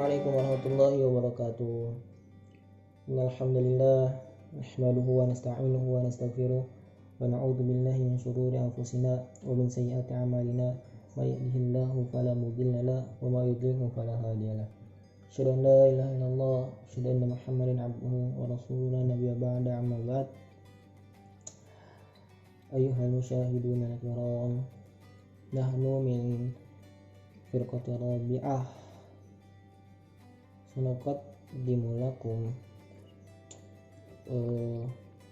Assalamualaikum warahmatullahi wabarakatuh. Innal hamdalillah nahmaduhu wa nasta'inuhu wa nastaghfiruh wa na'udzu billahi min shururi anfusina wa min sayyiati a'malina may yahdihillahu fala mudilla lahu wa may yudlilhu fala hadiya lahu. Asyhadu an la ilaha illallah wa asyhadu anna Muhammadan 'abduhu wa rasuluhu la nabiyya ba'da amma ba'd. Ayyuhal musyahiduna al-kiram, nahnu min firqati rabi'ah. Sanuqaddimu lakum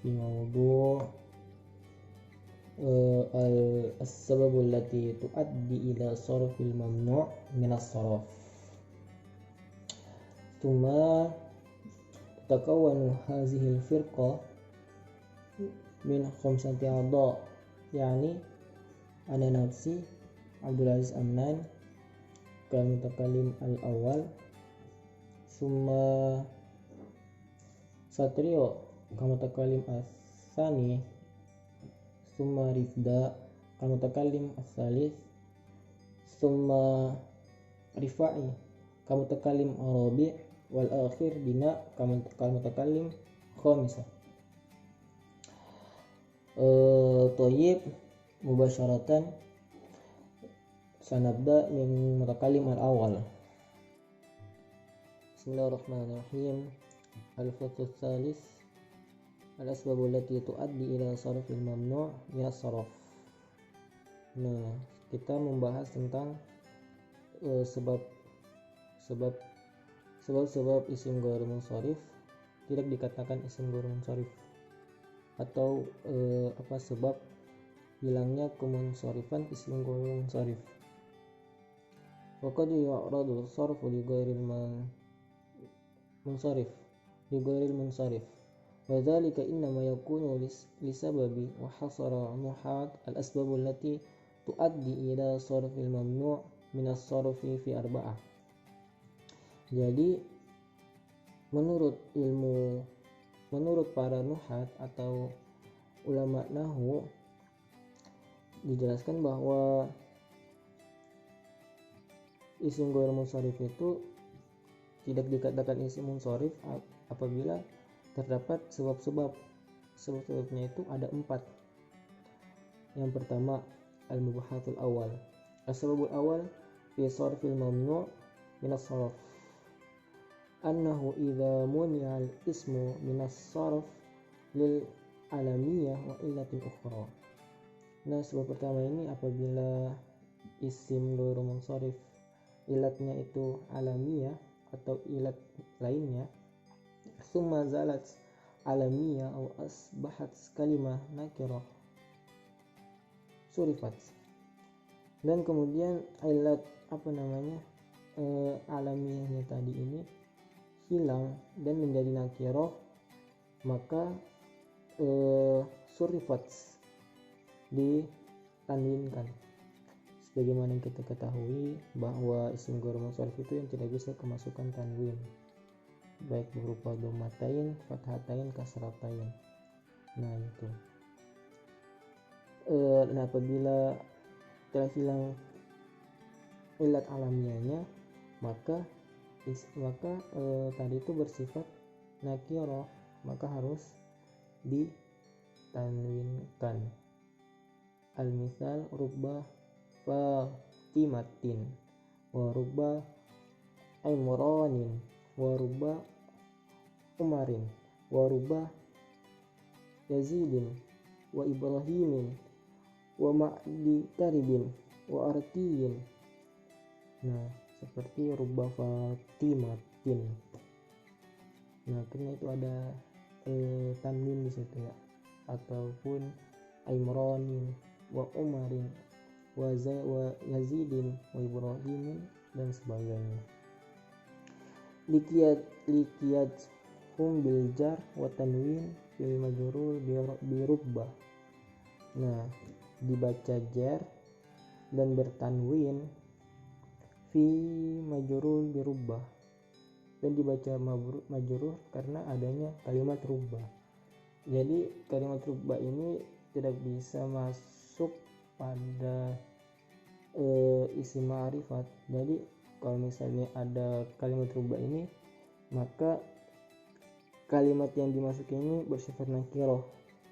bimawdu' as-sababul lati tuaddi ila sarfil mamnu' min as-sarf. Thumma takawwanu hadhihi al-firqa min khamsati a'dha', yani ana nafsi Abdul Aziz Amnan, kal mutakallim al-awwal, summa Satrio kal mutakallim as-tsani, summa Rifda kal mutakallim as-tsalits, summa Rifa'i kal mutakallim ar-rabi', wal akhir Bina kal mutakallim khamisah. Thayyib, mubasyaratan sanabda min mutakallim al-awwal. Bismillahirrahmanirrahim. Al-fasl tsalis, al-asbabul lati tuaddi ila sarfil mamnu' min as-sarf. Nah, kita membahas tentang sebab isim ghair munsharif tidak dikatakan isim ghair munsharif, atau sebab hilangnya kemunsharifan isim ghair munsharif. Wa qad yu'radu sarfu li ghairil munsharif wa dhalika innama yakunu li sababi wa hasara nuhat al-asbab allati tuaddi ila sarfil mamnu' min as-sarfi fi arba'ah. Jadi menurut para nuhat atau ulama nahwu dijelaskan bahwa isim ghair munsharif itu tidak dikatakan isim munsharif apabila terdapat sebab-sebabnya itu ada 4. Yang pertama, al-mubahatul awal, as-sababul awal fi sarfil mamnu' min as-sarf, annahu idza muni'a al-ismu min as-sarf lil alamiyah wa illatin ukhra. Nah, sebab pertama ini apabila isim ghair munsharif ilatnya itu alamiyah atau ilat lainnya, summa zalat alamiyah atau asbahat kalimah nakirah surifat, dan kemudian ilat alamiyahnya tadi ini hilang dan menjadi nakirah, maka surifat ditanwinkan. Sebagaimana yang kita ketahui bahwa isim ghair munsharif itu yang tidak bisa kemasukan tanwin, baik berupa dhammatain, fathatain, kasratain. Nah itu. Nah, apabila telah hilang ilat alamiahnya, maka tadi itu bersifat nakirah, maka harus ditanwinkan. Al-misal rubba Fatimatin wa rubba Imranin wa rubba Umarin wa rubba Yazidin wa Ibrahimin wa Ma'di Karibin wa Artiyin. Nah, seperti rubba Fatimatin. Nah, karena itu ada tanwin di situ ya, ataupun Imranin wa Umarin wa Yazidin wa Ibrahimin dan sebagainya. Likiyat hum bil jar wa tanwin fil majrur bi rubba. Nah, dibaca jar dan bertanwin fi majrur bi rubba, dan dibaca majrur karena adanya kalimat rubba. Jadi kalimat rubba ini tidak bisa masuk pada isim ma'rifat. Jadi kalau misalnya ada kalimat rubah ini, maka kalimat yang dimasuki ini bersifat nakiroh.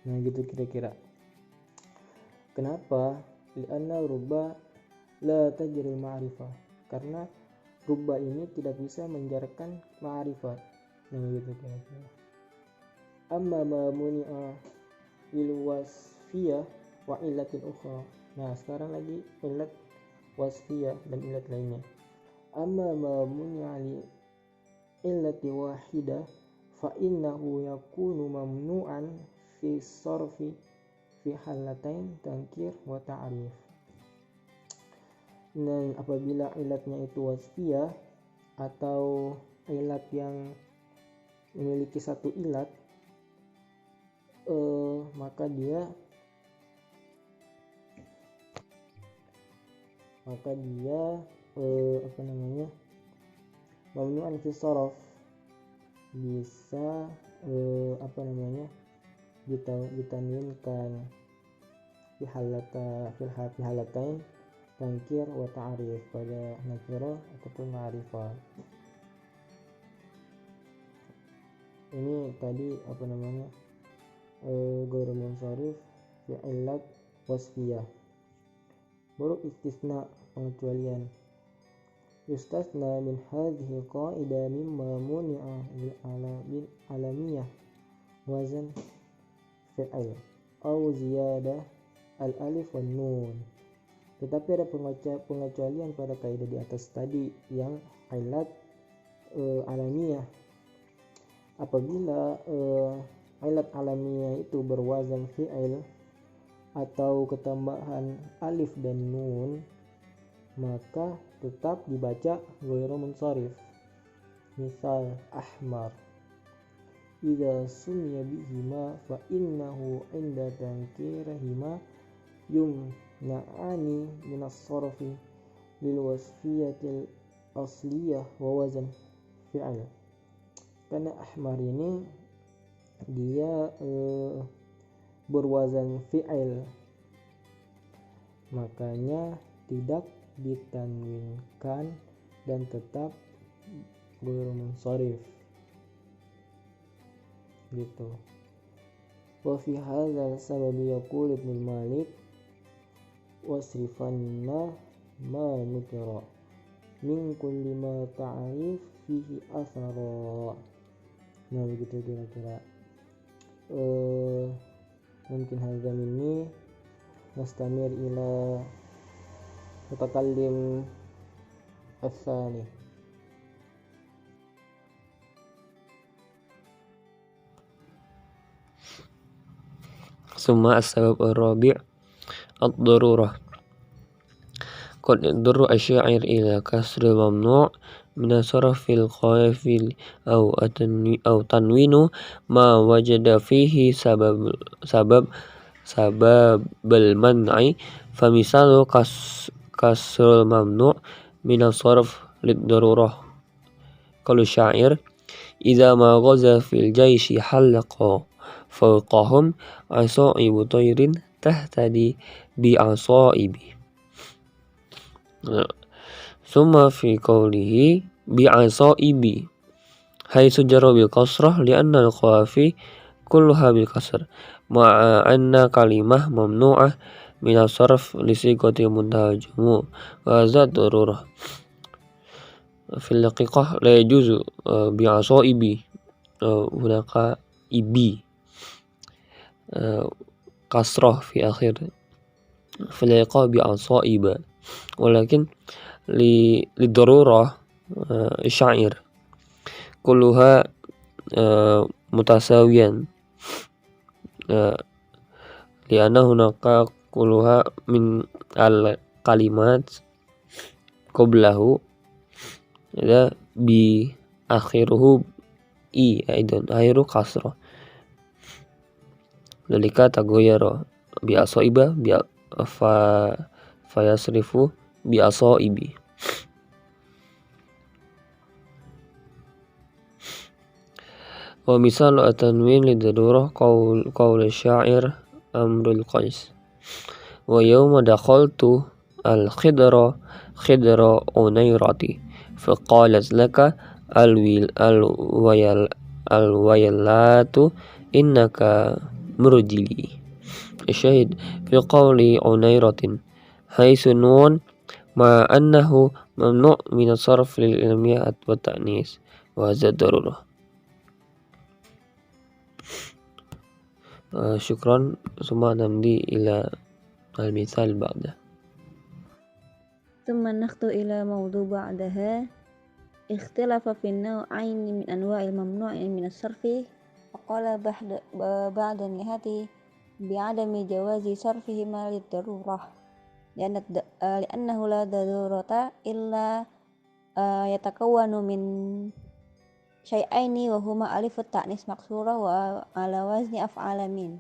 Nah gitu kira-kira. Kenapa? Li'anna rubah la tajril ma'rifah, karena rubah ini tidak bisa menjarkan ma'rifat. Nah gitu kira-kira. Amma ma muni'a lil wasfiyah wa illatin ukhra. Nah sekarang lagi illat wasfiyah dan illat lainnya. Amma ma muni'a li illati wahidah fa innahu yakunu mamnu'an fi sarfi fi halatain tankir wa ta'rif. Dan apabila ilatnya itu wasfiyah atau ilat yang memiliki satu ilat, maka dia mamnu'an fi sarf, bisa ditanwinkan fi halatain tankir wa ta'rif, pada nakirah ataupun ma'rifah. Ini tadi ghairu munsharif fi illat wasfiyah. Baru istisna, pengecualian. Yustasna min hadhihi qa'idah mimma muni'a bil alamiyah wazan fi'il aw ziyadah al alif wan nun. Tetapi ada pengecualian pada kaidah di atas tadi yang ilat alamiyah. Apabila ilat alamiyah itu berwazan fi'il atau ketambahan alif dan nun, maka tetap dibaca ghairu munsharif. Misal ahmar, idza sumiya bihima fa innahu inda tankirihima yumna'ani min as-sarfi lil wasfiyatil asliyah wa wazan fi'il. Karena ahmar ini dia berwazan fi'il, makanya tidak ditanwinkan dan tetap ghairu munsharif gitu. Wa fi hadzal sabab yaqul Ibnu Malik wasrifanna ma nukira min kulli ma ta'rif fihi athara. Nah begitu kira-kira. Mungkin hadza minni, nastamir ila mutakallim الثاني. ثم السبب الرابع الضرورة. قد يضطر الشاعر إلى كسر الممنوع من صرف القافل أو تنوين ما وجد فيه سبب المنع. فمثال كسر الممنوع من الصرف للضرورة قال الشاعر إذا ما غزا في الجيش حلق فوقهم عصائب طير تهتدي بعصائبه. ثم في قوله بعصائب حيث جر بالكسرة لأن القوافي كلها بالكسر مع أن كلمة ممنوعة من الصرف لصيغة منتهى الجموع وهذا ضرورة. في الحقيقة لا يجوز بعصائب هناك إبي كسرة في آخر في الحقيقة بعصائب، ولكن للضرورة الشاعر كلها متساويا لأن هناك كلها من الكلمات قبله بآخره إي أيضا آخره كسرة، ذلك تغير بعصائب فيصرف بعصائب. ومثال التنوين للضرورة قول الشاعر أمر القيس ويوم دخلت الخضر خضر أنيرتي فقالت لك الويلات إنك مرجلي. الشاهد في قول عنيرة حيث نون مع أنه ممنوع من الصرف للإلمية والتأنيث وهذا ضرورة. شكرا. ثم نمضي إلى المثال بعده. ثم نخطو إلى موضوع بعدها. اختلف في النوعين من أنواع الممنوع من الصرف. وقال بعد النهاية بعدم جواز صرفهما للضرورة لأنه لا ضرورة إلا يتكون من شيئين وهما ألف التأنيث مكسورة وعلى وزن أفعل من.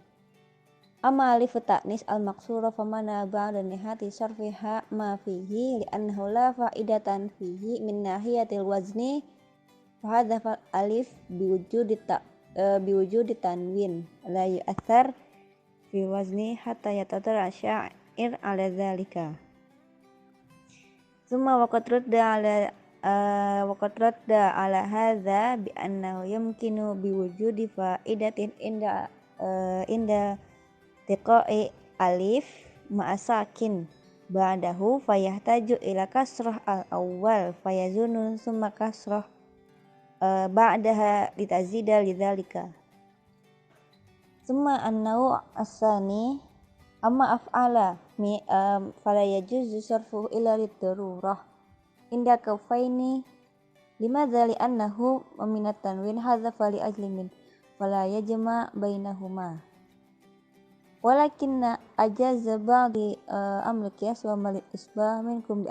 أما ألف التأنيث المكسورة فمنع بعد نهاية صرفها ما فيه لأنه لا فائدة فيه من ناحية الوزن فحذف الألف بوجود تنوين لا يؤثر في الوزن حتى يتطرع الشاعر على ذلك. ثم وقد رد على هذا بأنه يمكن بوجود فائدة عند التقاء ألف مع ساكن بعده فيحتاج إلى كسرة الأول فيزول ثم كسرة بعدها لتزيد لذلك. ثم النوع الثاني أما أفعل فلا يجوز صرفه إلا للضرورة عند كوفين. لماذا؟ لأنه من التنوين حذف لأجل من فلا يجمع بينهما. ولكن أجاز بعض أمر القياس وما الإشباه منكم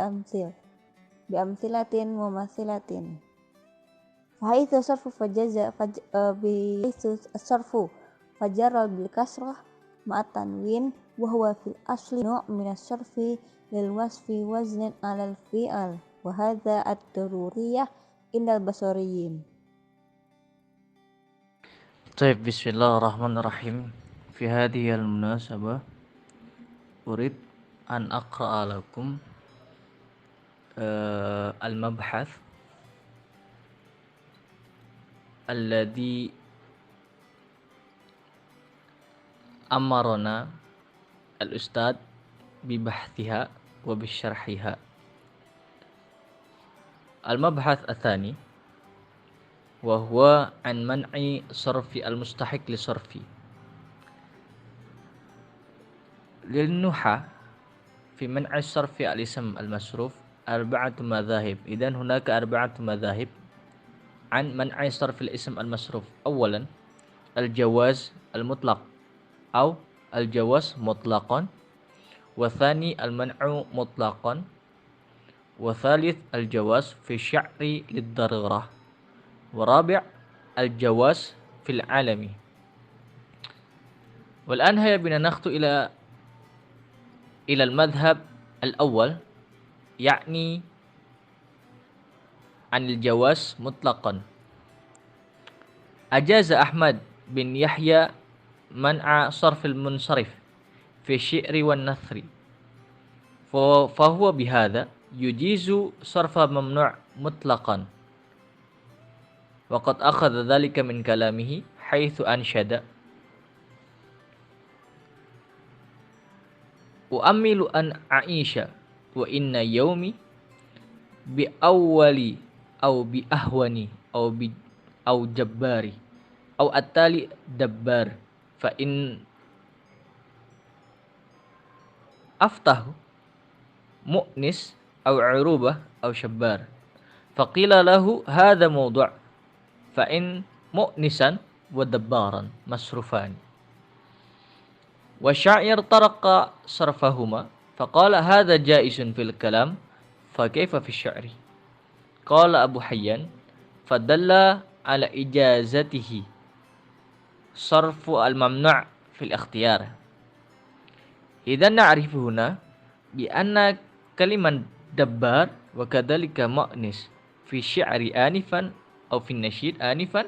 بأمثلة مماثلة. فحيث الصرف فجر بالكسرة مع التنوين وهو في الأصل نوع من الصرف للوصف وزنا على الفعل وهذا الضرورية عند البصريين. طيب، بسم الله الرحمن الرحيم. في هذه المناسبة أريد أن أقرأ لكم المبحث الذي أمرنا الأستاذ ببحثها وبشرحها. المبحث الثاني وهو عن منع صرف المستحق لصرفه. للنحاة في منع صرف الاسم المصروف 4 مذاهب. إذن هناك 4 مذاهب عن منع صرف الاسم المصروف. أولا الجواز المطلق أو الجواز مطلقا، والثاني المنع مطلقا، وثالث الجواز في الشعر للضرورة، ورابع الجواز في العالم. والآن هيا بنا نخطو إلى المذهب الأول، يعني عن الجواز مطلقا. أجاز أحمد بن يحيى منع صرف المنصرف في الشعر والنثر، فهو بهذا يجيز صرف ممنوع مطلقا، وقد أخذ ذلك من كلامه حيث أنشد: أؤمل أن أعيش وإن يومي بأول أو بأهون أو جبار أو التالي دبار، فإن أفته مؤنس أو عروبة أو شبار. فقيل له: هذا موضوع، فإن مؤنسا ودبارا مصروفان. والشاعر طرق صرفهما فقال: هذا جائز في الكلام، فكيف في الشعر؟ قال أبو حيان: فدل على إجازته صرف الممنوع في الاختيار. إذا نعرف هنا بأن كلمة دبار وكذلك مؤنس في الشعر آنفا أو في النشيد آنفا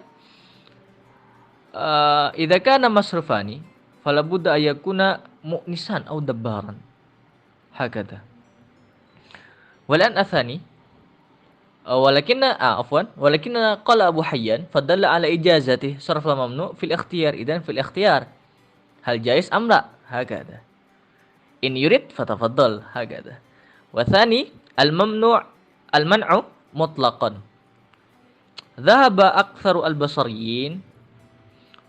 إذا كان مصروفان فلا بد أن يكون مؤنسان أو دبارا، هكذا. والآن الثاني ولكن قال أبو حيان فدل على إجازته صرف الممنوع في الاختيار. إذن في الاختيار هل جائز أم لا؟ هكذا. إن يريد فتفضل هكذا. والثاني المنع مطلقا. ذهب أكثر البصريين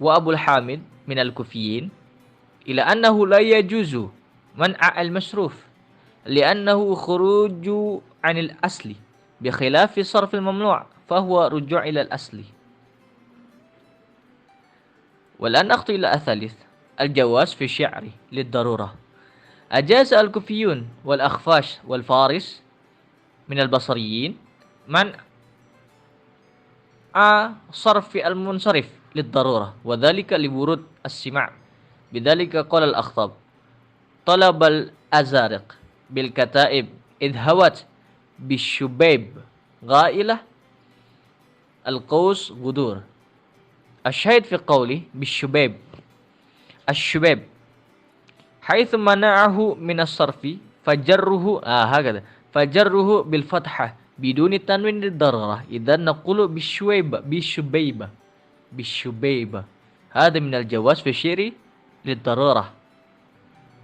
وأبو الحامد من الكوفيين إلى أنه لا يجوز منع المصروف لأنه خروج عن الأصل بخلاف صرف الممنوع فهو رجوع إلى الأصل. والآن نخطو إلى الثالث الجواز في الشعر للضرورة. أجاز الكوفيون والأخفاش والفارس من البصريين منع صرف المنصرف للضرورة وذلك لورود السماع. بذلك قال الأخطب طلب الأزارق بالكتائب إذ هوت بالشبيب غائلة القوس غدور. الشاهد في قوله بالشبيب الشبيب حيث منعه من الصرف فجره هكذا فجره بالفتحة بدون تنوين للضرورة. إذا نقول بالشبيبة هذا من الجواز في الشعر للضرورة.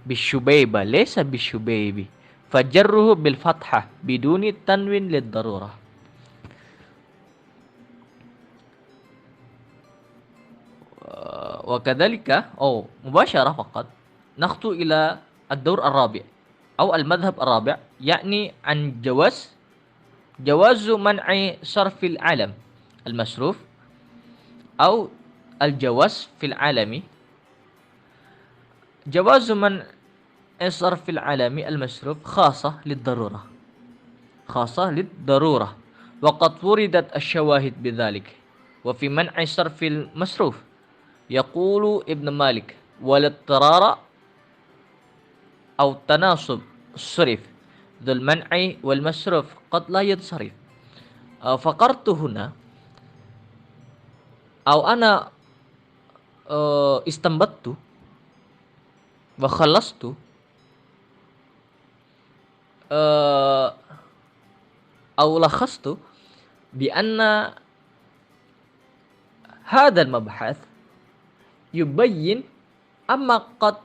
بالشبيبة ليس بالشبيب فجره بالفتحة بدون تنوين للضرورة. وكذلك مباشرة فقط نخطو إلى الدور الرابع أو المذهب الرابع يعني عن جواز منع صرف العلم المصروف أو الجواز في العالم. جواز منع صرف العلم المصروف خاصة للضرورة وقد وردت الشواهد بذلك. وفي منع صرف المصروف يقول ابن مالك والاضطرار أو تناسب الصرف ذو المنع والمصروف قد لا ينصرف. فقرت هنا أو أنا استنبطت وخلصت أو لخصت بأن هذا المبحث يبين أما قد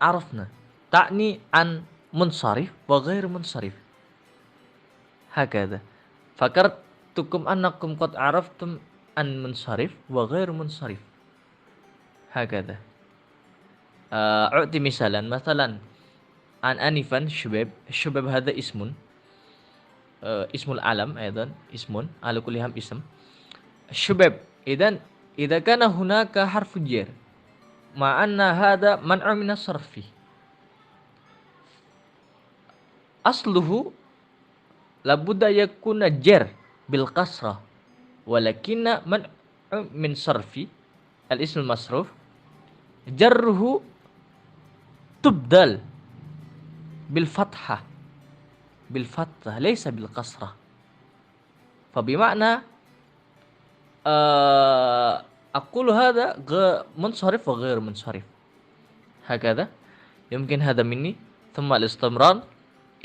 عرفنا تعني عن منصرف وغير منصرف هكذا. فكرتكم أنكم قد عرفتم عن منصرف وغير منصرف هكذا. أعطي مثلا عن آنفا الشباب هذا اسم العلم أيضا اسم على كل هم اسم الشباب. إذا كان هناك حرف جر مع أن هذا منع من الصرف أصله لابد يكون جر بالكسرة ولكن منع من صرف الاسم المصروف جره تبدل بالفتحة ليس بالكسرة. فبمعنى أقول هذا منصرف وغير منصرف هكذا. يمكن هذا مني ثم الاستمرار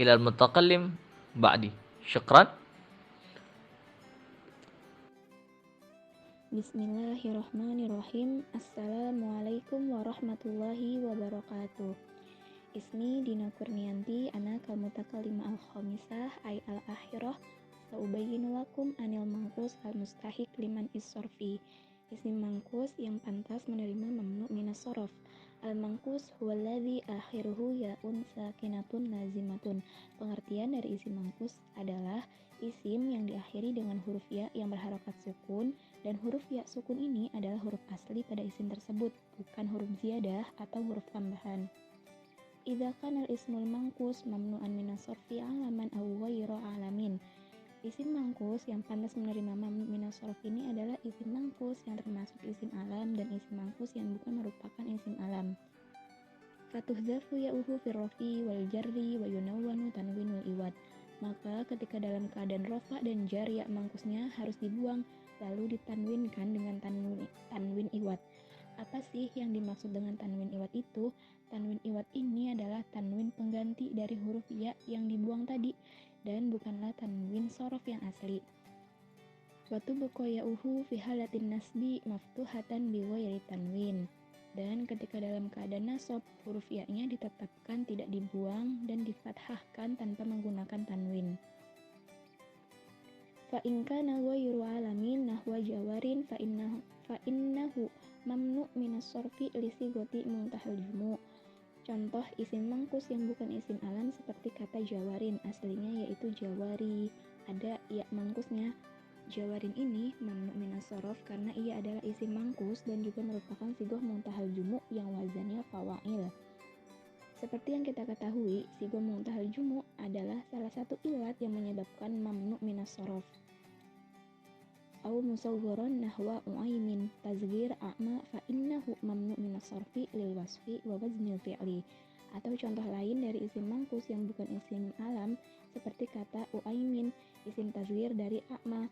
إلى المتكلم بعدي. شكرا. Bismillahirrahmanirrahim. Assalamualaikum warahmatullahi wabarakatuh. Ismi Dina Kurnianti, ana kalmutakallimah al-khamisah ay al-akhirah. Saubayyinu lakum anil mangkus al-mustahiq liman is-sorfi. Isim mangkus yang pantas menerima mamnu minas sorof. Al-mangkus huwaladzi akhiruhu ya'un sakinatun lazimatun. Pengertian dari isim mangkus adalah isim yang diakhiri dengan huruf ya yang berharokat sukun, dan huruf ya sukun ini adalah huruf asli pada isim tersebut, bukan huruf ziyadah atau huruf tambahan. Idza kana al-ismul mangkus mamnu'an minas sorfi alaman aw ghairu alamin. Isim mangkus yang pantas menerima mamnu minas sorf ini adalah isim mangkus yang termasuk isim alam dan isim mangkus yang bukan merupakan isim alam. Fatuhzafu ya'uhu firrofi wal jarri wa yunawwanu tanwinul iwad. Maka ketika dalam keadaan rofa dan jar ya mangkusnya harus dibuang lalu ditanwinkan dengan tanwin iwad. Apa sih yang dimaksud dengan tanwin iwad itu? Tanwin iwad ini adalah tanwin pengganti dari huruf ya yang dibuang tadi dan bukanlah tanwin sorof yang asli. Wa tubqa ya'uhu fi halatin nasbi maftuhatan bi ghairi tanwin. Dan ketika dalam keadaan nasab, huruf ya-nya ditetapkan tidak dibuang dan difathahkan tanpa menggunakan tanwin. Fa in kana ghairu alamin nahwa jawarin fa innahu mamnu minas sarfi li sigoti muntahal jumu'. Contoh isim mangkus yang bukan isim alam seperti kata jawarin, aslinya yaitu jawari, ada ya mangkusnya. Jawarin ini mamnu minas sorof karena ia adalah isim mangkus dan juga merupakan sigoh muntahal jumu' yang wazannya fawa'il. Seperti yang kita ketahui, sigoh muntahal jumu' adalah salah satu ilat yang menyebabkan mamnu minas sorof. Au musawwaron nahwa uaimin tazgir a'ma fa innahu mamnu minas sorfi lil wasfi wa waznil fi'li. Atau contoh lain dari isim mangkus yang bukan isim alam seperti kata uaimin, isim tazgir dari a'ma.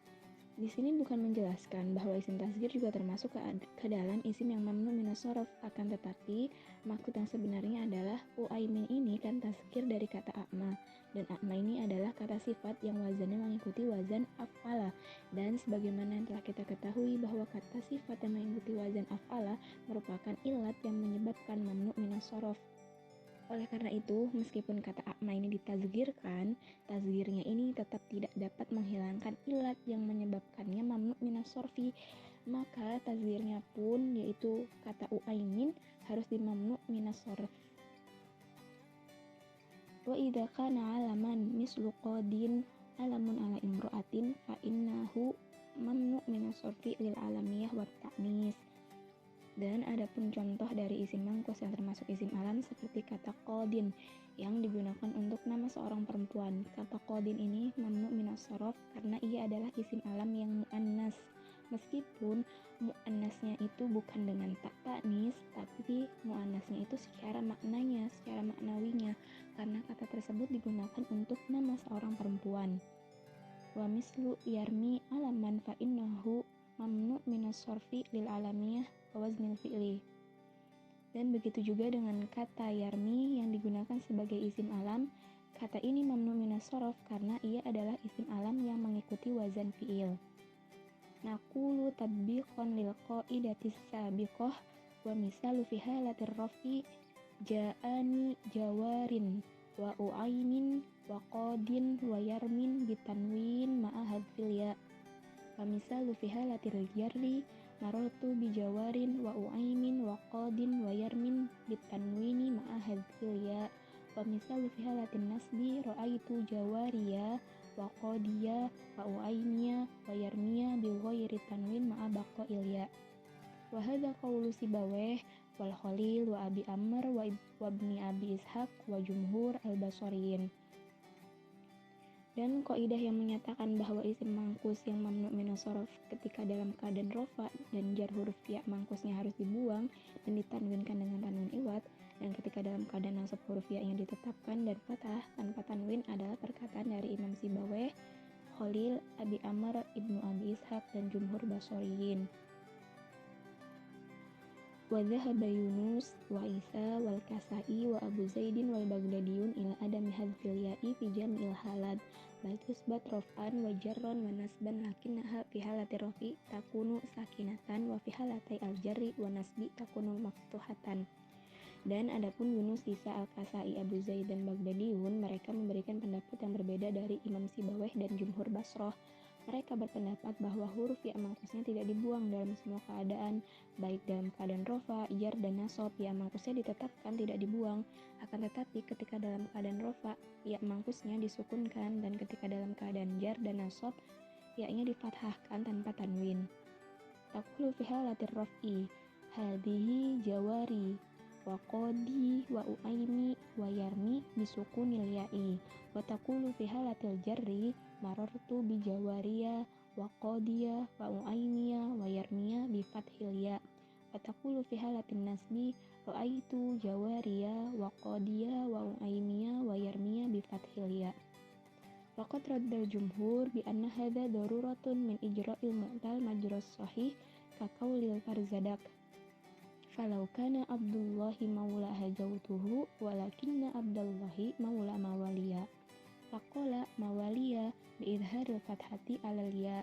Di sini bukan menjelaskan bahwa isim tasghir juga termasuk ke dalam isim yang mamnu minas sorof, akan tetapi maksud yang sebenarnya adalah uaimin ini kan tasghir dari kata a'ma, dan a'ma ini adalah kata sifat yang wazannya mengikuti wazan af'ala, dan sebagaimana yang telah kita ketahui bahwa kata sifat yang mengikuti wazan af'ala merupakan ilat yang menyebabkan mamnu minas sorof. Oleh karena itu, meskipun kata a'ma ini ditazghirkan, tazghirnya ini tetap tidak dapat menghilangkan ilat yang menyebabkannya mamnu minas sorfi. Maka tazghirnya pun, yaitu kata uaimin, harus dimamnu minas sorf. Wa idza kana alaman mislu qadin alamun ala imro'atin fa innahu mamnu minas sorfi lil alamiyah wa ta'nis. Dan adapun contoh dari isim mangkus yang termasuk isim alam seperti kata qadin yang digunakan untuk nama seorang perempuan. Kata qadin ini mamnu minas sorof karena ia adalah isim alam yang mu'annas. Meskipun mu'annasnya itu bukan dengan tak ta'nis, tapi mu'annasnya itu secara maknanya, secara maknawinya, karena kata tersebut digunakan untuk nama seorang perempuan. Wa mislu yarmi alaman fa innahu mamnu minas sorfi lil alamiyah waznil fi'li. Dan begitu juga dengan kata yarmi yang digunakan sebagai isim alam. Kata ini mamnu minas sorof karena ia adalah isim alam yang mengikuti wazan fi'il. Naqulu tabbiqan lil qaidatis sabiqah wa misalu fi halatir rafi ja'ani jawarin wa uaimin wa qadin wa yarmin bitanwin ma'a hadfil ya. Wa misalu fi halatir jarri marartu bijawarin wa uaimin wa qadin wa yarmin bitanwini ma'a hadfil ya. Wa misalu fi halatin nasbi ra'aitu jawariya wa qadiya wa uaimiya wa yarmiya bi ghairi tanwin ma'a baqail ya. Wa hadza qawlu Sibawayh wal Khalil wa Abi Amr wa ibni Abi Ishaq wa jumhur al-Basriyin. Dan kaidah yang menyatakan bahwa isim mangkus yang mamnu minas sorof ketika dalam keadaan rofa dan jar huruf ya mangkusnya harus dibuang dan ditanwinkan dengan tanwin iwad, dan ketika dalam keadaan nasab huruf ya yang ditetapkan dan fathah tanpa tanwin adalah perkataan dari Imam Sibawayh, Khalil, Abi Amr, Ibnu Abi Ishaq dan jumhur Basriyin. Wa dhahaba Yunus wa Isa wal Kasai wa Abu Zaidin wal Baghdadiyun ila adami hadfil ya'i fi jam'il halad bal tusbat raf'an wa jarran wa nasban lakinnaha fi halati rafi takunu sakinatan wa fi halatai al-jarri wa nasbi takunu maftuhatan. Dan adapun Yunus, Isa, Al-Kasai, Abu Zaid dan Baghdadiyun, mereka memberikan pendapat yang berbeda dari Imam Sibawayh dan jumhur Basroh. Mereka berpendapat bahwa huruf ya mangkusnya tidak dibuang dalam semua keadaan, baik dalam keadaan rofa, jar, dan nasab. Ya mangkusnya ditetapkan tidak dibuang, akan tetapi ketika dalam keadaan rofa, ya mangkusnya disukunkan, dan ketika dalam keadaan jar dan nasab, ya-nya difathahkan tanpa tanwin. Taqulu fi halatir raf'i hadhihi jawari wa qadi wa uaimi wa yarmi bisukunil ya'i wa taqulu fi halatil jarri marartu bi jawariya wa qadiya wa uaimiya wa yarmiya bi fathil ya wa taqulu fi halatin nasbi ra'aitu jawariya wa qadiya wa uaimiya wa yarmiya bi fathil ya. Waqad raddal jumhur bi anna hadza daruratun min ijra'il mu'tal majras sahih ka qaulil Farzadak falau kana Abdullahi maula hajautuhu walakinna Abdullahi maula mawaliya. Faqala mawaliya biidharil fathati alal ya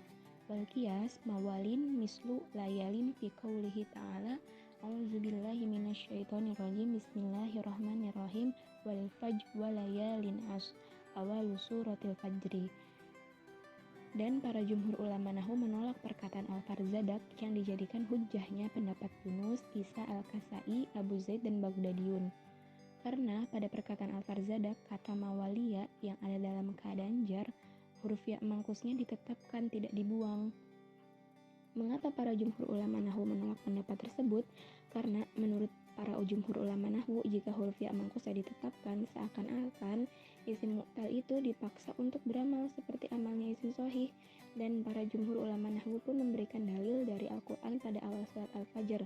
Wal qiyas mawalin mislu layalin fi qoulihi ta'ala a'udzubillahi minasyaitonirrajim bismillahirrahmanirrahim wal fajr wa layalin as awal suratil fajri. Dan para jumhur ulama nahwu menolak perkataan Al-Farzadaq yang dijadikan hujjahnya pendapat Yunus, Isa Al-Kasai, Abu Zaid dan Baghdadiyun. Karena pada perkataan Al-Farzadaq kata mawalia yang ada dalam keadaan jar, huruf ya mangkusnya ditetapkan tidak dibuang. Mengapa para jumhur ulama nahwu menolak pendapat tersebut? Karena menurut para jumhur ulama nahwu, jika huruf ya mangkusnya ditetapkan, seakan-akan isim mu'tal itu dipaksa untuk beramal seperti amalnya isim sahih. Dan para jumhur ulama nahwu pun memberikan dalil dari Al-Quran pada awal surat Al-Fajr.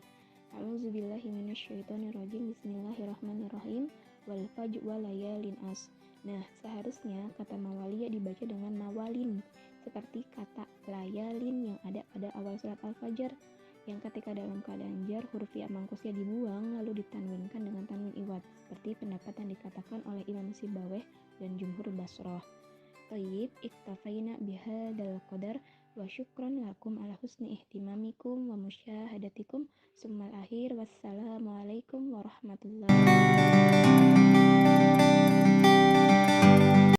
A'udzubillahi minasyaitonirrajim bismillahirrahmanirrahim wal fajr wa layalin as. Nah, seharusnya kata mawalia dibaca dengan mawalin, seperti kata layalin yang ada pada awal surat Al-Fajr, yang ketika dalam keadaan jar huruf ya mangkusnya dibuang lalu ditanwinkan dengan tanwin iwad, seperti pendapat yang dikatakan oleh Imam Sibaweh dan jumhur Basrah. Tayyib, iktafaina bihadal qadar wa syukran lakum ala husni ihtimamikum wa musyahadatikum. Summal akhir, wassalamualaikum warahmatullahi wabarakatuh.